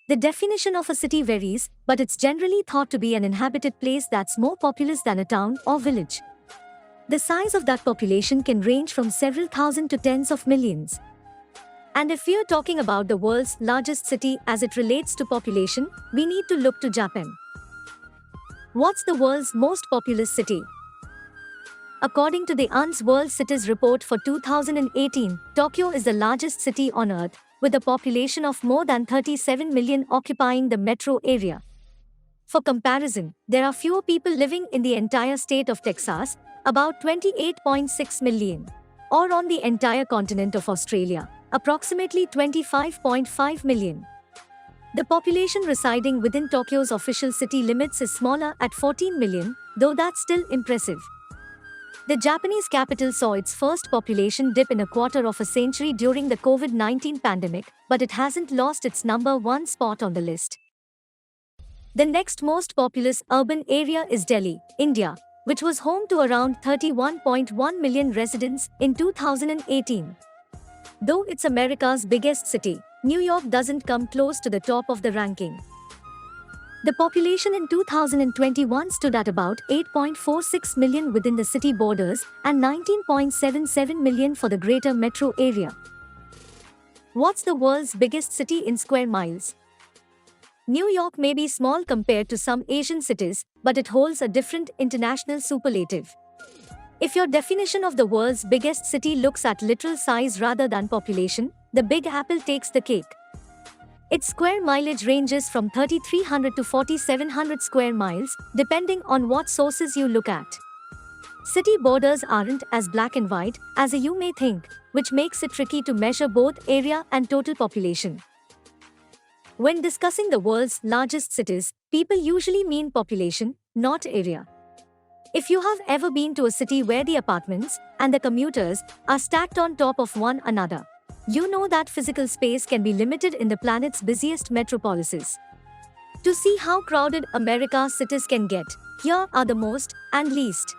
The definition of a city varies, but it's generally thought to be an inhabited place that's more populous than a town or village. The size of that population can range from several thousand to tens of millions. And if we're talking about the world's largest city as it relates to population, we need to look to Japan. What's the world's most populous city? According to the ANJU World Cities Report for 2018, Tokyo is the largest city on Earth, with a population of more than 37 million occupying the metro area. For comparison, there are fewer people living in the entire state of Texas, about 28.6 million, or on the entire continent of Australia, approximately 25.5 million. The population residing within Tokyo's official city limits is smaller at 14 million, though that's still impressive. The Japanese capital saw its first population dip in a quarter of a century during the COVID-19 pandemic, but it hasn't lost its number one spot on the list. The next most populous urban area is Delhi, India, which was home to around 31.1 million residents in 2018. Though it's America's biggest city, New York doesn't come close to the top of the ranking. The population in 2021 stood at about 8.46 million within the city borders and 19.77 million for the greater metro area. What's the world's biggest city in square miles? New York may be small compared to some Asian cities, but it holds a different international superlative. If your definition of the world's biggest city looks at literal size rather than population, the Big Apple takes the cake. Its square mileage ranges from 3,300 to 4,700 square miles, depending on what sources you look at. City borders aren't as black and white as you may think, which makes it tricky to measure both area and total population. When discussing the world's largest cities, people usually mean population, not area. If you have ever been to a city where the apartments and the commuters are stacked on top of one another, you know that physical space can be limited in the planet's busiest metropolises. To see how crowded America's cities can get, here are the most and least.